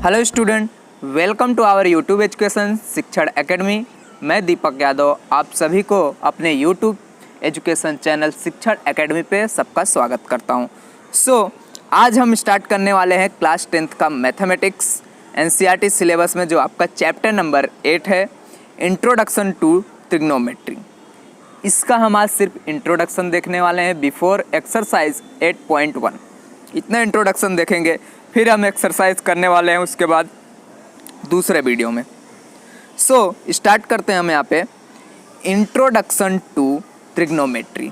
Hello student, welcome to our YouTube education Shikshan academy. मैं दीपक यादव आप सभी को अपने YouTube education channel Shikshan academy पे सबका स्वागत करता हूँ। आज हम स्टार्ट करने वाले हैं क्लास 10th का मैथमेटिक्स एनसीईआरटी सिलेबस में जो आपका चैप्टर नंबर 8 है, इंट्रोडक्शन टू ट्रिग्नोमेट्री। इसका हम आज सिर्फ इंट्रोडक्शन देखने वाले हैं बिफोर एक्सरसाइज 8.1। इतना इंट्रोडक्शन देखेंगे, फिर हम एक्सरसाइज करने वाले हैं उसके बाद दूसरे वीडियो में। स्टार्ट करते हैं हम यहाँ पे इंट्रोडक्शन टू ट्रिग्नोमेट्री।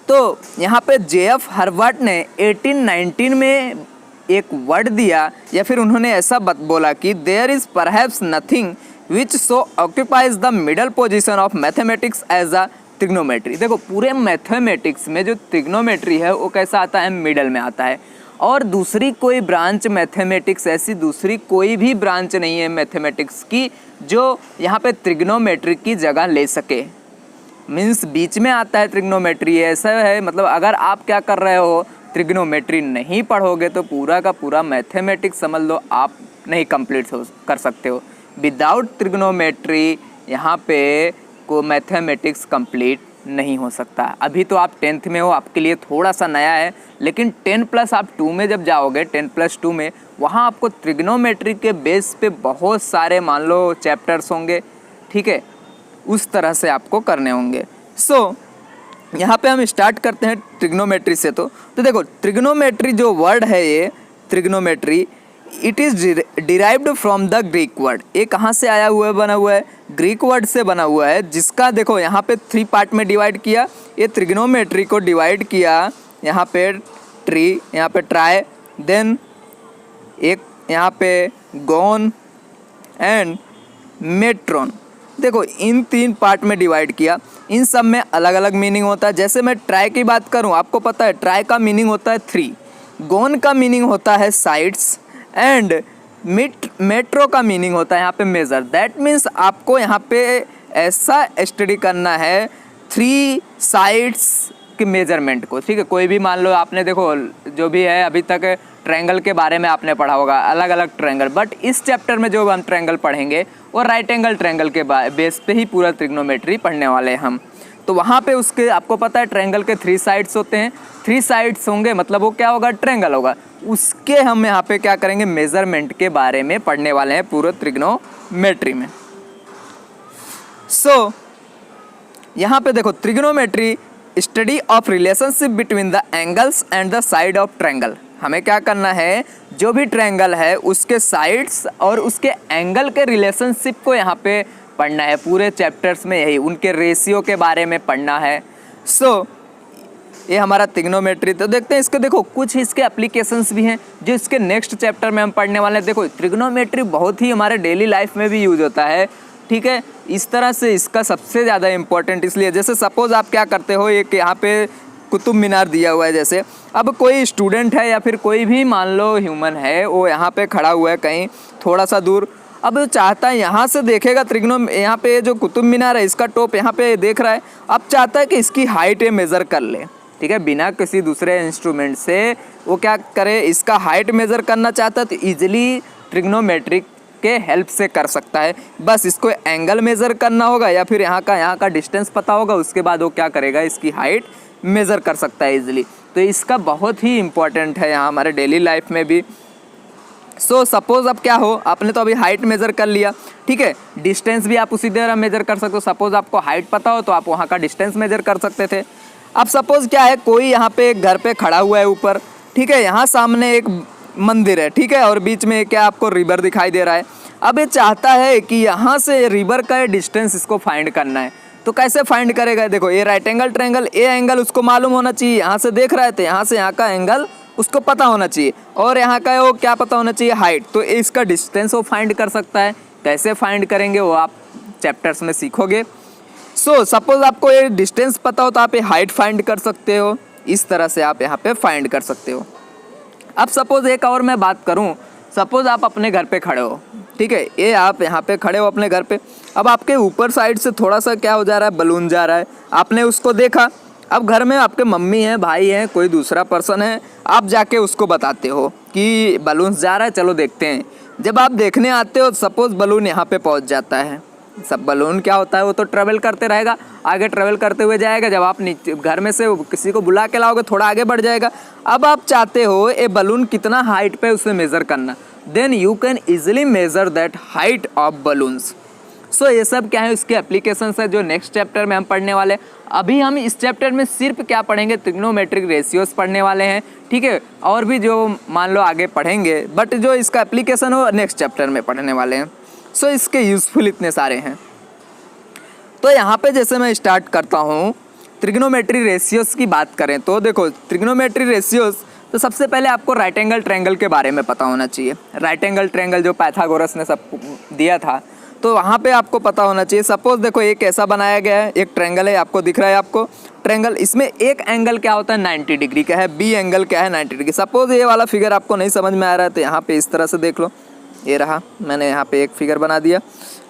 तो यहाँ पे जेएफ हर्वर्ट ने 1819 में एक वर्ड दिया, या फिर उन्होंने ऐसा बोला कि there is perhaps nothing which so occupies the middle position of mathematics as a trigonometry. देखो, पूरे मैथमेटिक्स में जो ट्रिग्नोमेट्री है वो कैसा आता है, मिडल में आता है। और दूसरी कोई ब्रांच मैथमेटिक्स, ऐसी दूसरी कोई भी ब्रांच नहीं है मैथमेटिक्स की जो यहाँ पे ट्रिग्नोमेट्री की जगह ले सके। मीन्स बीच में आता है ट्रिग्नोमेट्री, ऐसा है। मतलब अगर आप क्या कर रहे हो, ट्रिग्नोमेट्री नहीं पढ़ोगे तो पूरा का पूरा मैथमेटिक्स समझ लो आप नहीं कंप्लीट कर सकते हो। विदाउट ट्रिग्नोमेट्री यहाँ पे को मैथमेटिक्स कंप्लीट नहीं हो सकता। अभी तो आप 10th में हो, आपके लिए थोड़ा सा नया है, लेकिन 10+ आप 2 में जब जाओगे, 10+2 में, वहाँ आपको ट्रिग्नोमेट्री के बेस पे बहुत सारे मान लो चैप्टर्स होंगे, ठीक है, उस तरह से आपको करने होंगे। यहाँ पे हम स्टार्ट करते हैं ट्रिग्नोमेट्री से। तो देखो, ट्रिग्नोमेट्री जो वर्ड है, ये trigonometry it is derived from the Greek word. ये कहाँ से आया हुआ है, बना हुआ है, ग्रीक वर्ड से बना हुआ है, जिसका देखो यहाँ पे 3 पार्ट में डिवाइड किया। ये ट्रिग्नोमेट्री को डिवाइड किया, यहाँ पे ट्री, यहाँ पे ट्राई, देन एक यहाँ पे गोन एंड मेट्रोन। देखो, इन 3 पार्ट में डिवाइड किया। इन सब में अलग अलग मीनिंग होता है। जैसे मैं ट्राई की बात करूँ, आपको पता है ट्राई का मीनिंग होता है 3, गोन का मीनिंग होता है साइड्स, एंड मेट्रो का मीनिंग होता है यहाँ पे मेज़र। दैट मीन्स आपको यहाँ पे ऐसा स्टडी करना है 3 साइड्स के मेजरमेंट को, ठीक है। कोई भी मान लो आपने, देखो जो भी है अभी तक ट्रायंगल के बारे में आपने पढ़ा होगा, अलग अलग ट्रायंगल, बट इस चैप्टर में जो हम ट्रायंगल पढ़ेंगे वो राइट एंगल ट्रायंगल के बेस पे ही पूरा ट्रिग्नोमेट्री पढ़ने वाले हैं हम। तो वहाँ पे उसके आपको पता है ट्रायंगल के 3 साइड्स होते हैं। 3 साइड्स होंगे मतलब वो क्या होगा, ट्रायंगल होगा। उसके हम यहाँ पे क्या करेंगे, मेजरमेंट के बारे में पढ़ने वाले हैं पूरे ट्रिग्नोमेट्री में। यहाँ पे देखो, trigonometry study of relationship between the angles and the side of triangle. हमें क्या करना है, जो भी ट्रायंगल है उसके साइड्स और उसके एंगल के रिलेशनशिप को यहाँ पे पढ़ना है। पूरे चैप्टर्स में यही उनके रेशियो के बारे में पढ़ना है। ये हमारा ट्रिग्नोमेट्री। तो देखते हैं इसके, देखो कुछ इसके एप्लीकेशंस भी हैं जो इसके नेक्स्ट चैप्टर में हम पढ़ने वाले हैं। देखो, ट्रिग्नोमेट्री बहुत ही हमारे डेली लाइफ में भी यूज होता है, ठीक है। इस तरह से इसका सबसे ज़्यादा इम्पोर्टेंट इसलिए, जैसे सपोज़ आप क्या करते हो, एक यहाँ पे कुतुब मीनार दिया हुआ है। जैसे अब कोई स्टूडेंट है या फिर कोई भी मान लो ह्यूमन है, वो यहाँ पे खड़ा हुआ है कहीं थोड़ा सा दूर। अब वो चाहता है यहाँ से देखेगा यहाँ पे जो कुतुब मीनार है, इसका टॉप यहाँ पे देख रहा है। अब चाहता है कि इसकी हाइट ये मेज़र कर ले, ठीक है, बिना किसी दूसरे इंस्ट्रूमेंट से। वो क्या करे, इसका हाइट मेज़र करना चाहता है तो ईजिली ट्रिग्नोमेट्री के हेल्प से कर सकता है। बस इसको एंगल मेज़र करना होगा या फिर यहाँ का डिस्टेंस पता होगा, उसके बाद वो क्या करेगा, इसकी हाइट मेज़र कर सकता है ईजिली। तो इसका बहुत ही इम्पॉर्टेंट है यहाँ हमारे डेली लाइफ में भी। सपोज़ अब क्या हो, आपने तो अभी हाइट मेज़र कर लिया, ठीक है, डिस्टेंस भी आप उसी तरह मेज़र कर सकते हो। सपोज़ आपको हाइट पता हो तो आप वहाँ का डिस्टेंस मेज़र कर सकते थे। अब सपोज़ क्या है, कोई यहाँ पे एक घर पे खड़ा हुआ है ऊपर, ठीक है, यहाँ सामने एक मंदिर है, ठीक है, और बीच में क्या आपको रिवर दिखाई दे रहा है। अब ये चाहता है कि यहाँ से रिवर का डिस्टेंस इसको फाइंड करना है। तो कैसे फाइंड करेगा, देखो ये राइट एंगल ट्रायंगल, ये एंगल उसको मालूम होना चाहिए। यहाँ से देख रहा है तो यहाँ से यहाँ का एंगल उसको पता होना चाहिए, और यहाँ का वो क्या पता होना चाहिए, हाइट। तो इसका डिस्टेंस वो फाइंड कर सकता है। कैसे फाइंड करेंगे वो आप चैप्टर्स में सीखोगे। सपोज आपको ये डिस्टेंस पता हो तो आप ये हाइट फाइंड कर सकते हो। इस तरह से आप यहाँ पे फाइंड कर सकते हो। अब सपोज एक और मैं बात करूँ, सपोज आप अपने घर पे खड़े हो, ठीक है, ये आप यहाँ पे खड़े हो अपने घर पे। अब आपके ऊपर साइड से थोड़ा सा क्या हो जा रहा है, बलून जा रहा है, आपने उसको देखा। अब घर में आपके मम्मी हैं, भाई हैं, कोई दूसरा पर्सन है, आप जाके उसको बताते हो कि बलून्स जा रहा है, चलो देखते हैं। जब आप देखने आते हो सपोज बलून यहाँ पे पहुँच जाता है, सब बलून क्या होता है वो तो ट्रेवल करते रहेगा, आगे ट्रेवल करते हुए जाएगा। जब आप नीचे घर में से किसी को बुला के लाओगे थोड़ा आगे बढ़ जाएगा। अब आप चाहते हो ये बलून कितना हाइट पे उसे मेज़र करना, then you can easily measure that height of balloons. So ये सब क्या है इसके एप्लीकेशंस है जो नेक्स्ट चैप्टर में हम पढ़ने वाले हैं। अभी हम इस चैप्टर में सिर्फ क्या पढ़ेंगे, ट्रिग्नोमेट्रिक रेशियोज पढ़ने वाले हैं, ठीक है। और भी जो मान लो आगे पढ़ेंगे, बट जो इसका एप्लीकेशन हो नेक्स्ट चैप्टर में पढ़ने वाले हैं। सो इसके यूज़फुल इतने सारे हैं। तो यहाँ पे जैसे मैं स्टार्ट करता हूँ, ट्रिग्नोमेट्री रेशियोज़ की बात करें तो देखो ट्रिग्नोमेट्री रेशियोज़, तो सबसे पहले आपको राइट एंगल ट्रायंगल के बारे में पता होना चाहिए। राइट एंगल ट्रायंगल जो पाइथागोरस ने सब दिया था, तो वहाँ पे आपको पता होना चाहिए। सपोज देखो एक ऐसा बनाया गया है, एक ट्रायंगल है, आपको दिख रहा है आपको ट्रायंगल, इसमें एक एंगल क्या होता है 90 डिग्री का है, बी एंगल क्या है 90 डिग्री। सपोज ये वाला फिगर आपको नहीं समझ में आ रहा है तो यहाँ पे इस तरह से देख लो, ये रहा, मैंने यहाँ पे एक फिगर बना दिया।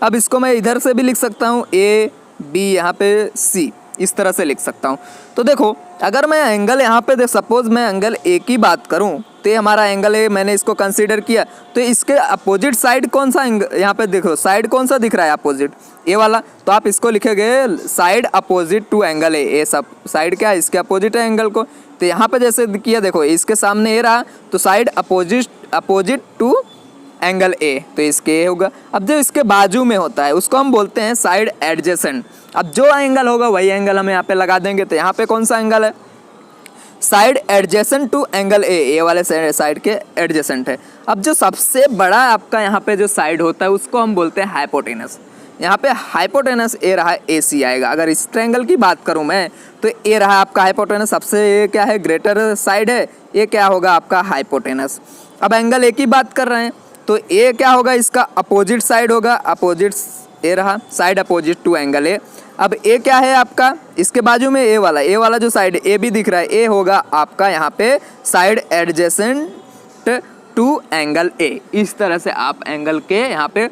अब इसको मैं इधर से भी लिख सकता हूँ, ए बी यहाँ पे सी, इस तरह से लिख सकता हूँ। तो देखो अगर मैं एंगल यहाँ पे सपोज मैं एंगल ए की बात करूँ तो हमारा एंगल ए, मैंने इसको कंसीडर किया, तो इसके अपोजिट साइड कौन सा यहाँ पे देखो साइड कौन सा दिख रहा है अपोजिट, ए वाला, तो आप इसको लिखेंगे side opposite to angle A सब साइड क्या है इसके अपोजिट है एंगल को। तो यहाँ पे जैसे किया देखो इसके सामने ए रहा, तो side opposite to angle A, तो इसके ए होगा। अब जो इसके बाजू में होता है उसको हम बोलते हैं साइड एडजेसेंट। अब जो एंगल होगा वही एंगल हम यहाँ पे लगा देंगे। तो यहाँ पे कौन सा एंगल है, side adjacent to angle A वाले साइड के एडजेसेंट है। अब जो सबसे बड़ा आपका यहाँ पे जो साइड होता है उसको हम बोलते हैं हाइपोटेनस। यहाँ पे हाइपोटेनस ए रहा, ए सी आएगा। अगर इस ट्रायंगल की बात करूँ मैं तो ए रहा आपका हाइपोटेनस, सबसे ये क्या है ग्रेटर साइड है, ये क्या होगा आपका हाइपोटेनस। अब एंगल ए की बात कर रहे हैं तो ए क्या होगा इसका अपोजिट साइड होगा, अपोजिट ए रहा side opposite to angle A. अब ए क्या है आपका इसके बाजू में ए वाला जो साइड ए भी दिख रहा है, ए होगा आपका यहाँ पे side adjacent to angle A. इस तरह से आप एंगल के यहाँ पे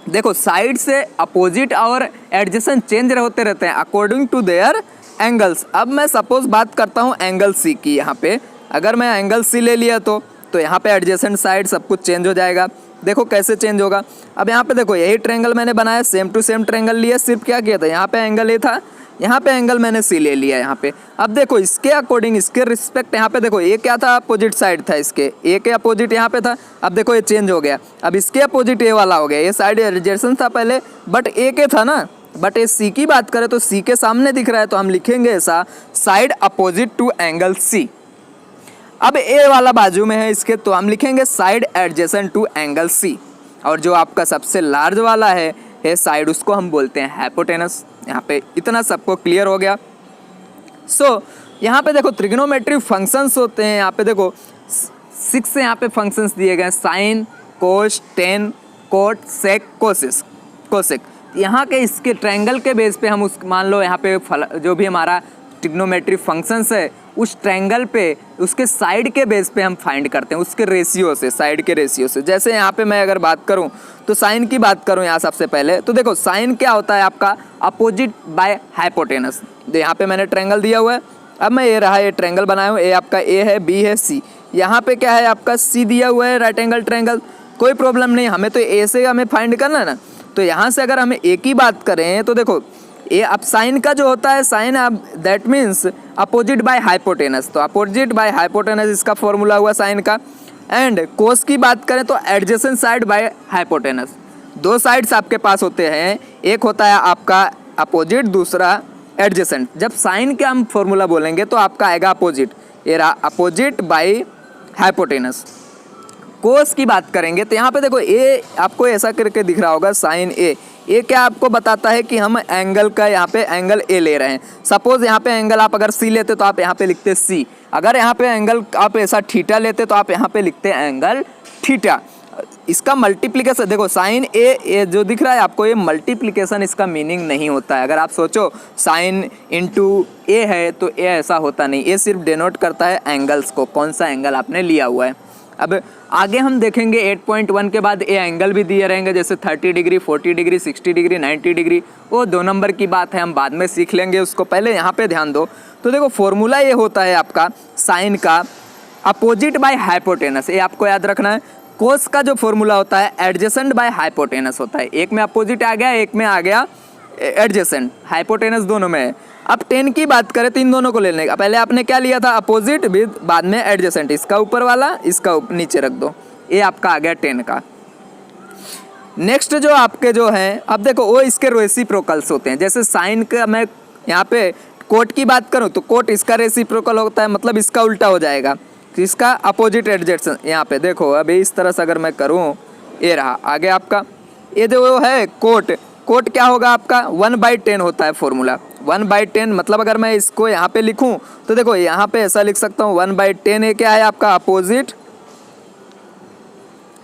देखो साइड से अपोजिट और एडजेसेंट चेंज होते रहते हैं अकॉर्डिंग टू देयर एंगल्स। अब मैं सपोज बात करता हूँ एंगल सी की, यहाँ पे अगर मैं एंगल सी ले लिया तो यहाँ पे एडजेसेंट साइड सब कुछ चेंज हो जाएगा। देखो कैसे चेंज होगा। अब यहाँ पे देखो यही ट्रायंगल मैंने बनाया, सेम टू सेम ट्रायंगल लिया, सिर्फ क्या किया था यहाँ पे एंगल ए था, यहाँ पे एंगल मैंने सी ले लिया यहाँ पे। अब देखो इसके अकॉर्डिंग इसके रिस्पेक्ट यहाँ पे देखो ये क्या था अपोजिट साइड था, इसके ए के अपोजिट यहाँ पे था। अब देखो ये चेंज हो गया, अब इसके अपोजिट ए वाला हो गया। ये साइड एडजेसेंट था पहले बट ए के था ना, बट ये सी की बात करें तो सी के सामने दिख रहा है तो हम लिखेंगे ऐसा side opposite to angle C. अब ए वाला बाजू में है इसके तो हम लिखेंगे side adjacent to angle C. और जो आपका सबसे लार्ज वाला है साइड उसको हम बोलते हैं हाइपोटेनस। यहाँ पे इतना सबको क्लियर हो गया। सो यहाँ पे देखो ट्रिग्नोमेट्री फंक्शंस होते हैं, यहाँ पे देखो 6 यहाँ पे फंक्शंस दिए गए हैं, sine cos tan cot sec cosec. यहाँ के इसके ट्रायंगल के बेस पे हम उस मान लो यहाँ पे जो भी हमारा ट्रिग्नोमेट्री फंक्शंस है उस ट्रायंगल पे उसके साइड के बेस पे हम फाइंड करते हैं, उसके रेशियो से, साइड के रेशियो से। जैसे यहाँ पे मैं अगर बात करूँ तो साइन की बात करूँ यहाँ सबसे पहले तो देखो साइन क्या होता है आपका अपोजिट बाय हाइपोटेनस। यहाँ पे मैंने ट्रायंगल दिया हुआ है, अब मैं ये रहा ये ट्रायंगल बनाया हूँ, ए आपका ए है, बी है, सी, यहाँ पे क्या है आपका सी दिया हुआ है राइट एंगल ट्रायंगल। कोई प्रॉब्लम नहीं, हमें तो ए से हमें फाइंड करना है ना। तो यहाँ से अगर हमें ए की बात करें तो देखो ये अब साइन का जो होता है साइन अब that means opposite by hypotenuse, तो अपोजिट बाय हाइपोटेनस इसका फॉर्मूला हुआ साइन का। एंड कोस की बात करें तो एडजेसेंट साइड बाय हाइपोटेनस। दो साइड्स आपके पास होते हैं, एक होता है आपका अपोजिट, दूसरा एडजेसेंट। जब साइन का हम फॉर्मूला बोलेंगे तो आपका आएगा अपोजिट, ये रहा अपोजिट बाय हाइपोटेनस। कोस की बात करेंगे तो यहाँ पे देखो ए आपको ऐसा करके दिख रहा होगा साइन ए। ये क्या आपको बताता है कि हम एंगल का यहाँ पे एंगल ए ले रहे हैं। सपोज यहाँ पे एंगल आप अगर सी लेते तो आप यहाँ पे लिखते सी, अगर यहाँ पे एंगल आप ऐसा थीटा लेते तो आप यहाँ पे लिखते एंगल थीटा। इसका मल्टीप्लिकेशन देखो साइन ए जो दिख रहा है आपको, ये मल्टीप्लिकेशन इसका मीनिंग नहीं होता है। अगर आप सोचो साइन इंटू ए है तो ए ऐसा होता नहीं, ये सिर्फ डिनोट करता है एंगल्स को, कौन सा एंगल आपने लिया हुआ है। अब आगे हम देखेंगे 8.1 के बाद ये एंगल भी दिए रहेंगे, जैसे 30 डिग्री, 40 डिग्री, 60 डिग्री, 90 डिग्री। वो 2 नंबर की बात है, हम बाद में सीख लेंगे उसको, पहले यहाँ पे ध्यान दो। तो देखो फॉर्मूला ये होता है आपका साइन का अपोजिट बाय हाइपोटेनस, ये आपको याद रखना है। कोस का जो फॉर्मूला होता है एडजेसेंट बाय हाइपोटेनस होता है। एक में अपोजिट आ गया, एक में आ गया एडजेसेंट, हाइपोटेनस दोनों में है। अब टेन की बात करें तो इन दोनों को लेने का, पहले आपने क्या लिया था अपोजिट विद बाद में एडजेसेंट, इसका ऊपर वाला इसका नीचे रख दो, ये आपका आ गया टेन का। नेक्स्ट जो आपके जो हैं, अब देखो वो इसके रेसिप्रोकल्स होते हैं। जैसे साइन का मैं यहाँ पे कोट की बात करूँ तो कोट इसका रेसिप्रोकल होता है, मतलब इसका उल्टा हो जाएगा, इसका अपोजिट एडजेसेंट। यहाँ पे देखो अभी इस तरह से अगर मैं करूँ, ये रहा आगे आपका, ये जो है कोट, कोट क्या होगा आपका 1/10 होता है फॉर्मूला, 1/10। मतलब अगर मैं इसको यहाँ पे लिखूँ तो देखो यहाँ पे ऐसा लिख सकता हूँ 1/10, ये क्या है आपका अपोजिट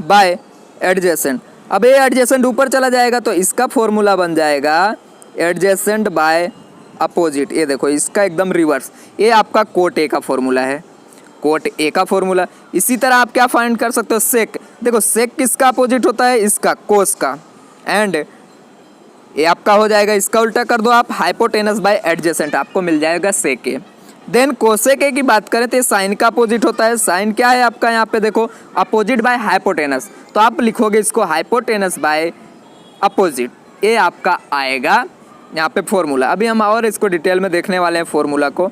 बाय एडजेसेंट। अब ये एडजेसेंट ऊपर चला जाएगा तो इसका फॉर्मूला बन जाएगा एडजेसेंट बाय अपोजिट। ये देखो इसका एकदम रिवर्स, ये आपका कोट ए का फॉर्मूला है, कोट ए का फॉर्मूला। इसी तरह आप क्या फाइंड कर सकते हो सेक, देखो सेक किसका अपोजिट होता है इसका कोस का, एंड ये आपका हो जाएगा, इसका उल्टा कर दो आप हाइपोटेनस बाय एडजेसेंट, आपको मिल जाएगा सेक ए। देन कोसेक ए की बात करें तो ये साइन का अपोजिट होता है, साइन क्या है आपका यहाँ पे देखो अपोजिट बाय हाइपोटेनस, तो आप लिखोगे इसको हाइपोटेनस बाय अपोजिट, ये आपका आएगा यहाँ पे फॉर्मूला। अभी हम और इसको डिटेल में देखने वाले हैं फॉर्मूला को।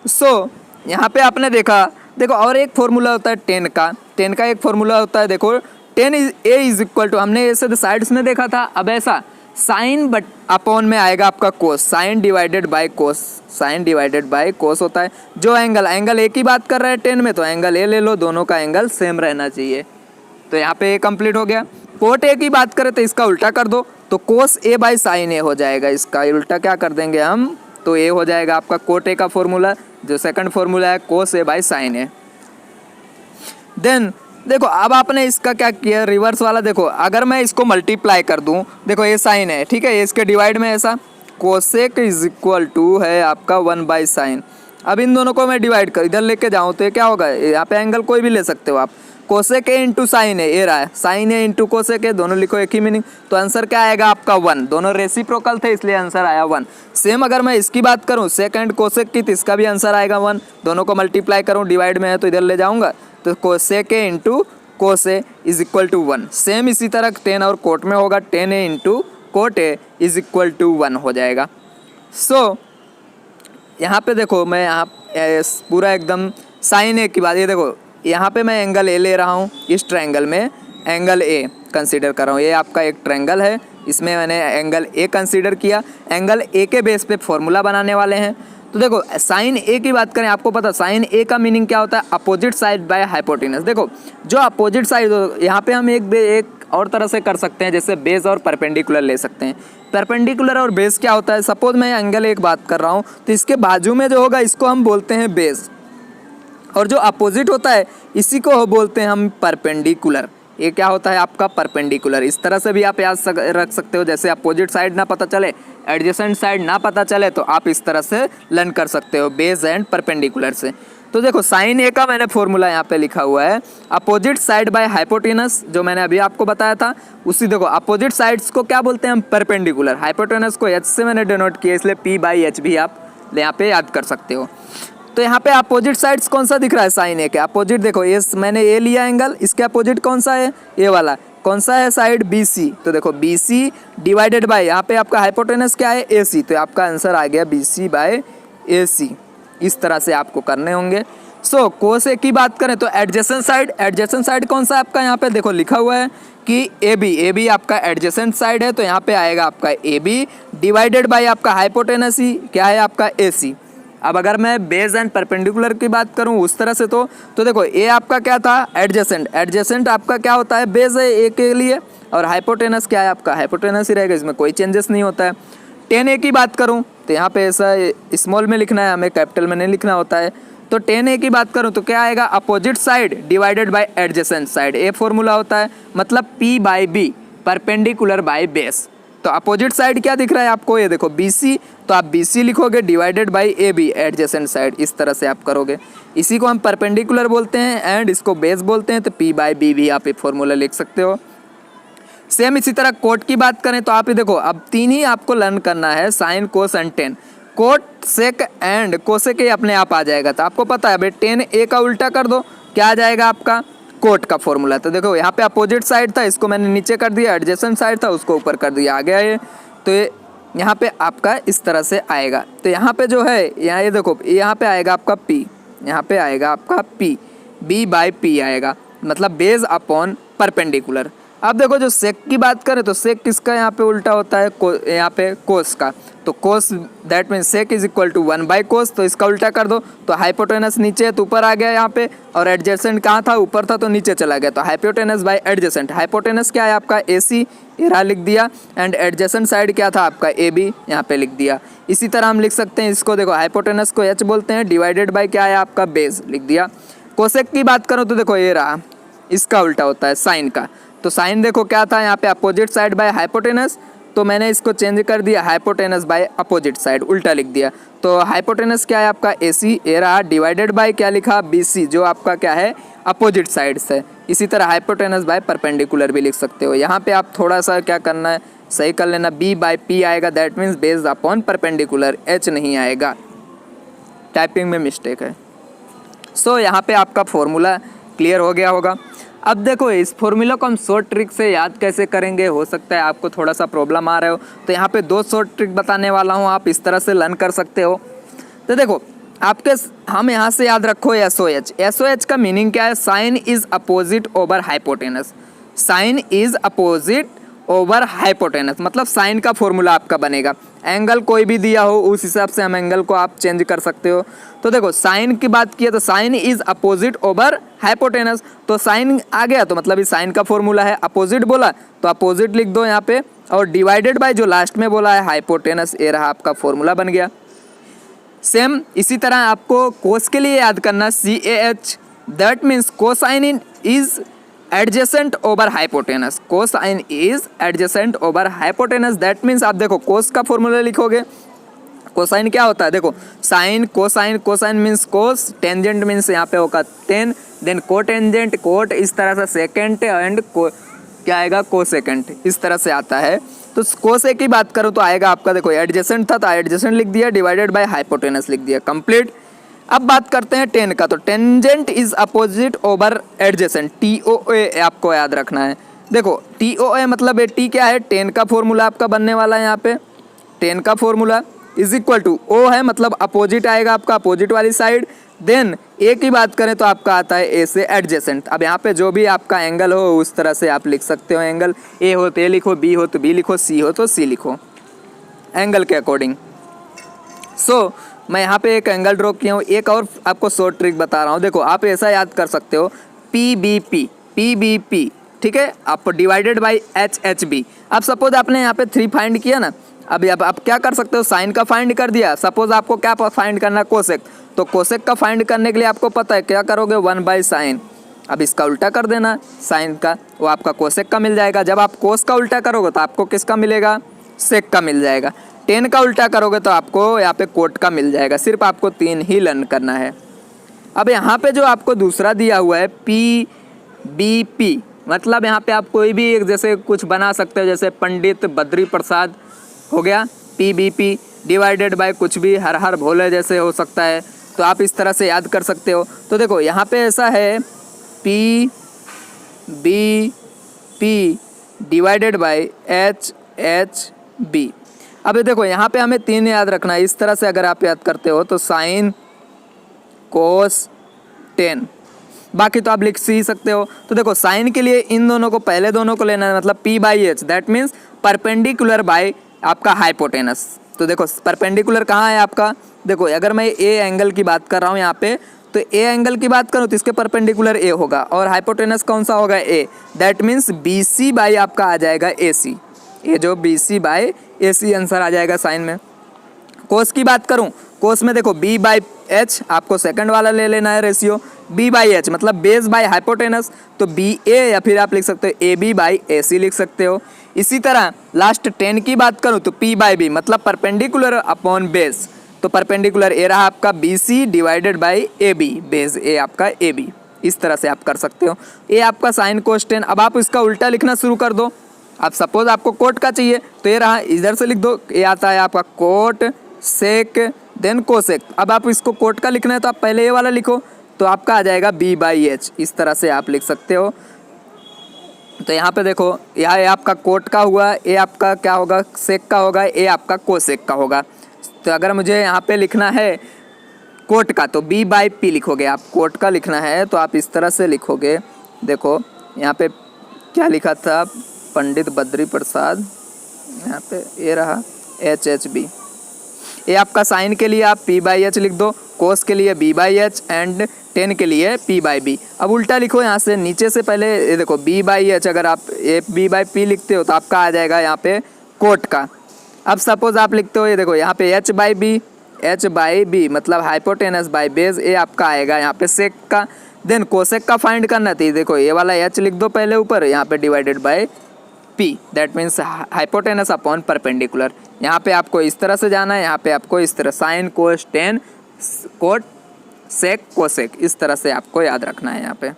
सो यहाँ पे आपने देखा, देखो और एक फॉर्मूला होता है टेन का, टेन का एक फॉर्मूला होता है, देखो tan A is equal to, हमने ऐसे साइड्स में देखा था, अब ऐसा साइन बट अपॉन में आएगा आपका cos, sine divided by cos, sine divided by cos होता है। जो एंगल, एंगल ए की बात कर रहे हैं टेन में तो एंगल ए ले लो, दोनों का एंगल सेम रहना चाहिए। तो यहाँ पे ए कंप्लीट हो गया। कोट ए की बात करें तो इसका उल्टा कर दो, तो कोस ए बाय साइन ए हो जाएगा, इसका उल्टा क्या कर देंगे हम, तो ए हो जाएगा आपका कोट ए का फॉर्मूला। जो सेकंड फॉर्मूला है कोस ए बाय साइन ए। देन देखो अब आपने इसका क्या किया रिवर्स वाला, देखो अगर मैं इसको मल्टीप्लाई कर दूं, देखो ये साइन है ठीक है, इसके डिवाइड में ऐसा कोसेक इज इक्वल टू है आपका 1/sin। अब इन दोनों को मैं डिवाइड कर इधर लेके जाऊं तो ये क्या होगा, यहाँ पे एंगल कोई भी ले सकते हो आप, कोसेक ए इंटू साइन है, ये रहा है sine A into cosec A, दोनों लिखो एक ही मीनिंग, तो आंसर क्या आएगा आपका 1, दोनों रेसिप्रोकल थे इसलिए आंसर आया 1। सेम अगर मैं इसकी बात करूँ सेक एंड कोसेक की तो इसका भी आंसर आएगा 1, दोनों को मल्टीप्लाई करूँ डिवाइड में है तो इधर ले जाऊँगा, तो cosec A into cos A is equal to 1। Same इसी तरह टेन और कोट में होगा, tan A into cot A is equal to 1 हो जाएगा। सो यहाँ पे देखो मैं यहाँ पूरा एकदम साइन ए की बात, ये देखो यहाँ पे मैं एंगल ए ले रहा हूँ, इस ट्रायंगल में एंगल ए कंसीडर कर रहा हूँ, ये आपका एक ट्रायंगल है, इसमें मैंने एंगल ए कंसीडर किया, एंगल ए के बेस पे फॉर्मूला बनाने वाले हैं। तो देखो साइन ए की बात करें, आपको पता साइन ए का मीनिंग क्या होता है अपोजिट साइड बाय हाइपोटेनस। देखो जो अपोजिट साइड, यहाँ पे हम एक और तरह से कर सकते हैं, जैसे बेस और परपेंडिकुलर ले सकते हैं। परपेंडिकुलर और बेस क्या होता है, सपोज मैं एंगल एक बात कर रहा हूँ तो इसके बाजू में जो होगा इसको हम बोलते हैं बेस, और जो अपोजिट होता है इसी को बोलते हैं हम परपेंडिकुलर। ये क्या होता है आपका परपेंडिकुलर। इस तरह से भी आप याद रख सकते हो, जैसे अपोजिट साइड ना पता चले, एडजेसेंट साइड ना पता चले, तो आप इस तरह से लर्न कर सकते हो बेस एंड परपेंडिकुलर से। तो देखो साइन ए का मैंने फॉर्मूला यहाँ पे लिखा हुआ है अपोजिट साइड बाय हाइपोटेनस, जो मैंने अभी आपको बताया था उसी। देखो अपोजिट साइड्स को क्या बोलते हैं हम परपेंडिकुलर, हाइपोटेनस को एच से मैंने डिनोट किया, इसलिए P/H भी आप यहाँ पे याद कर सकते हो। तो यहाँ पे अपोजिट साइड्स कौन सा दिख रहा है साइन ए के अपोजिट, देखो ये मैंने ए लिया एंगल, इसके अपोजिट कौन सा है ये वाला, कौन सा है साइड BC, तो देखो BC डिवाइडेड बाय यहाँ पे आपका हाइपोटेनस क्या है AC, तो आपका आंसर आ गया BC/AC। इस तरह से आपको करने होंगे। सो कोस ए की बात करें तो एडजेसेंट साइड कौन सा आपका यहाँ पे देखो लिखा हुआ है कि AB आपका एडजेसेंट साइड है, तो यहाँ पे आएगा आपका AB डिवाइडेड बाय आपका हाइपोटेनस ही क्या है आपका AC। अब अगर मैं बेस एंड परपेंडिकुलर की बात करूं उस तरह से तो देखो ए आपका क्या था एडजेसेंट आपका क्या होता है बेस है ए के लिए, और हाइपोटेनस क्या है आपका हाइपोटेनस ही रहेगा, इसमें कोई चेंजेस नहीं होता है। टेन ए की बात करूं तो यहाँ पे ऐसा स्मॉल में लिखना है, हमें कैपिटल में नहीं लिखना होता है। तो टेन ए की बात करूं तो क्या आएगा opposite side divided by adjacent side, a formula होता है, मतलब P/B परपेंडिकुलर बाय बेस। तो अपोजिट साइड क्या दिख रहा है आपको, ये देखो BC, तो आप BC लिखोगे divided by AB adjacent side, इस तरह से आप करोगे। इसी को हम परपेंडिकुलर बोलते हैं एंड इसको बेस बोलते हैं, तो P/B भी आप एक फॉर्मूला लिख सकते हो। सेम इसी तरह कोट की बात करें तो आप ही देखो अब तीन ही आपको लर्न करना है, sine cos and tan. Cot sec and cosec अपने आप आ जाएगा, तो आपको पता है भाई टेन ए का उल्टा कर दो क्या आ जाएगा आपका कोट का फॉर्मूला। तो देखो यहाँ पे अपोजिट साइड था, इसको मैंने नीचे कर दिया, एडजेसेंट साइड था उसको ऊपर कर दिया, आ गया ये। तो ये यहाँ पे आपका इस तरह से आएगा। तो यहाँ पे जो है यहाँ ये देखो यहाँ पे आएगा आपका P, यहाँ पे आएगा आपका P, B/P आएगा, मतलब बेस अपॉन परपेंडिकुलर। अब देखो जो सेक की बात करें तो सेक किसका यहाँ पे उल्टा होता है, यहाँ पे कोस का। तो cos that means sec is equal to 1/कोस। तो इसका उल्टा कर दो तो हाइपोटेनस नीचे है तो ऊपर आ गया यहाँ पे, और एडजेसेंट कहाँ था, ऊपर था तो नीचे चला गया। तो हाइपोटेनस बाय एडजेसेंट, हाइपोटेनस क्या है आपका AC, यहाँ लिख दिया, एंड एडजेसेंट साइड क्या था आपका AB, यहाँ पे लिख दिया। इसी तरह हम लिख सकते हैं इसको, देखो हाइपोटेनस को H बोलते हैं, डिवाइडेड बाय क्या है आपका बेस, लिख दिया। कोसेक की बात करो तो देखो ये रहा, इसका उल्टा होता है साइन का। तो साइन देखो क्या था यहाँ पे, अपोजिट साइड बाय हाइपोटेनस, तो मैंने इसको चेंज कर दिया हाइपोटेनस बाय अपोजिट साइड, उल्टा लिख दिया। तो हाइपोटेनस क्या है आपका AC, ये रहा, डिवाइडेड बाय क्या लिखा BC, जो आपका क्या है अपोजिट साइड से। इसी तरह हाइपोटेनस बाय परपेंडिकुलर भी लिख सकते हो। यहाँ पे आप थोड़ा सा क्या करना है, सही कर लेना, B/P आएगा, that means based upon perpendicular, H नहीं आएगा, टाइपिंग में मिस्टेक है। सो यहाँ पे आपका फॉर्मूला क्लियर हो गया होगा। अब देखो इस फॉर्मूला को हम शॉर्ट ट्रिक से याद कैसे करेंगे, हो सकता है आपको थोड़ा सा प्रॉब्लम आ रहे हो, तो यहाँ पे 2 शॉर्ट ट्रिक बताने वाला हूँ, आप इस तरह से लर्न कर सकते हो। तो देखो आपके हम यहाँ से याद रखो SOH, SOH का मीनिंग क्या है, sine is opposite over hypotenuse, sine is opposite over hypotenuse, मतलब साइन का फॉर्मूला आपका बनेगा। एंगल कोई भी दिया हो उस हिसाब से हम एंगल को आप चेंज कर सकते हो। तो देखो साइन की बात की है तो sine is opposite over hypotenuse, तो साइन आ गया तो मतलब ये साइन का फॉर्मूला है। अपोजिट बोला तो अपोजिट लिख दो यहाँ पे, और डिवाइडेड बाय जो लास्ट में बोला है हाइपोटेनस, ये रहा आपका फॉर्मूला बन गया। सेम इसी तरह आपको कोस के लिए याद करना, CAH, that means cosine is adjacent over hypotenuse, cosine is adjacent over hypotenuse, that means आप देखो कोस का फॉर्मूला लिखोगे, कोसाइन क्या होता है, देखो साइन कोसाइन, कोसाइन मीन्स कोस, टेंजेंट मीन्स यहाँ पे होगा टेन, देन कोटेंजेंट कोट, इस तरह से सेकेंड, एंड क्या आएगा कोसेकेंट, इस तरह से आता है। तो कोसेक की बात करो तो आएगा आपका, देखो एडजेसेंट था तो एडजेसेंट लिख दिया, डिवाइडेड बाय हाइपोटेनस लिख दिया, कंप्लीट। अब बात करते हैं टेन का, तो tangent is opposite over adjacent, TOA आपको याद रखना है। देखो TOA मतलब T क्या है, टेन का फॉर्मूला आपका बनने वाला है, यहाँ पे टेन का formula is equal to O है, मतलब अपोजिट आएगा आपका, अपोजिट वाली साइड। देन A की बात करें तो आपका आता है A से एडजेसेंट। अब यहाँ पे जो भी आपका एंगल हो उस तरह से आप लिख सकते हो, एंगल A हो तो A लिखो, B हो तो B लिखो, C हो तो C लिखो, एंगल के अकॉर्डिंग। सो मैं यहाँ पे एक एंगल ड्रॉ किया हूँ। एक और आपको शॉर्ट ट्रिक बता रहा हूँ, देखो आप ऐसा याद कर सकते हो, PBP, ठीक है, आप डिवाइडेड बाई HHB। अब सपोज आपने यहाँ पे 3 फाइंड किया ना, अभी अब आप क्या कर सकते हो, साइन का फाइंड कर दिया। सपोज आपको क्या फाइंड करना है, कोसेक, तो कोसेक का फाइंड करने के लिए आपको पता है क्या करोगे, 1/साइन। अब इसका उल्टा कर देना साइन का, वो आपका कोसेक का मिल जाएगा। जब आप कोस का उल्टा करोगे तो आपको किसका मिलेगा, सेक का मिल जाएगा। टेन का उल्टा करोगे तो आपको यहाँ पे कोट का मिल जाएगा। सिर्फ आपको 3 ही लर्न करना है। अब यहाँ पे जो आपको दूसरा दिया हुआ है PBP, मतलब यहाँ पे आप कोई भी एक जैसे कुछ बना सकते हो, जैसे पंडित बद्री प्रसाद हो गया, PBP डिवाइडेड बाय कुछ भी, हर हर भोले जैसे हो सकता है, तो आप इस तरह से याद कर सकते हो। तो देखो यहाँ पे ऐसा है PBP डिवाइडेड बाय HHB। अब देखो यहाँ पे हमें 3 याद रखना है। इस तरह से अगर आप याद करते हो तो साइन कोस टेन, बाकी तो आप लिख ही सकते हो। तो देखो साइन के लिए इन दोनों को, पहले दोनों को लेना है, मतलब P/H, that means perpendicular by आपका हाइपोटेनस। तो देखो परपेंडिकुलर कहाँ है आपका, देखो अगर मैं A एंगल की बात कर रहा हूँ यहाँ पे, तो A एंगल की बात करूँ तो इसके परपेंडिकुलर A होगा, और हाइपोटेनस कौन सा होगा, A, that means BC by आपका आ जाएगा AC, ये जो BC बाई AC आंसर आ जाएगा साइन में। कोस की बात करूँ, कोस में देखो B/H आपको सेकंड वाला ले लेना है रेशियो, B/H मतलब बेस बाय हाइपोटेनस, तो BA या फिर आप लिख सकते हो AB/AC लिख सकते हो। इसी तरह लास्ट 10 की बात करूँ तो P/B मतलब परपेंडिकुलर अपॉन बेस, तो परपेंडिकुलर ए रहा आपका BC divided by AB, base A आपका AB। इस तरह से आप कर सकते हो। ये आपका साइन कोस 10। अब आप इसका उल्टा लिखना शुरू कर दो। अब सपोज आपको कोट का चाहिए तो ये रहा, इधर से लिख दो, ये आता है आपका कोट सेक देन कोसेक। अब आप इसको कोट का लिखना है तो आप पहले ये वाला लिखो, तो आपका आ जाएगा B/H। इस तरह से आप लिख सकते हो। तो यहाँ पे देखो, यहाँ ए आपका कोट का हुआ, ए आपका क्या होगा, सेक का होगा, ए आपका कोसेक का होगा। तो अगर मुझे यहाँ पे लिखना है कोट का तो B/P लिखोगे आप। कोट का लिखना है तो आप इस तरह से लिखोगे। देखो यहाँ पे क्या लिखा था, पंडित बद्री प्रसाद, यहाँ पे ए रहा HHB। ये आपका साइन के लिए आप P/H लिख दो, कोस के लिए B/H एंड टेन के लिए P/B। अब उल्टा लिखो यहाँ से, नीचे से पहले ये देखो B/H, अगर आप ये B/P लिखते हो तो आपका आ जाएगा यहाँ पे कोट का। अब सपोज आप लिखते हो, ये देखो यहाँ पे H/B मतलब हाइपोटेनस बाई बेस, ये आपका आएगा यहाँ पे सेक का। देन कोसेक का फाइंड करना थी, देखो ये वाला H लिख दो पहले ऊपर, यहाँ पे divided by P, that means hypotenuse upon perpendicular. यहाँ पे आपको इस तरह से जाना है, यहाँ पे आपको इस तरह sine cos tan cot sec cosec, इस तरह से आपको याद रखना है यहाँ पे।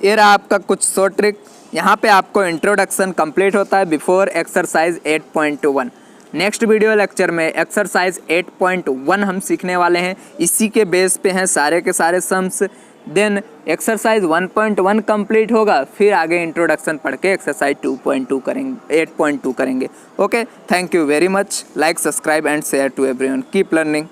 ये रहा आपका कुछ शॉर्ट ट्रिक। यहाँ पे आपको इंट्रोडक्शन कंप्लीट होता है before exercise 8.1। Next video lecture में एक्सरसाइज 8.1 हम सीखने वाले हैं, इसी के बेस पे हैं सारे के सारे सम्स। देन एक्सरसाइज 1.1 कंप्लीट होगा, फिर आगे इंट्रोडक्शन पढ़ के एक्सरसाइज 2.2 करेंगे, 8.2 करेंगे। Okay, thank you very much. Like, subscribe and share to everyone. Keep learning.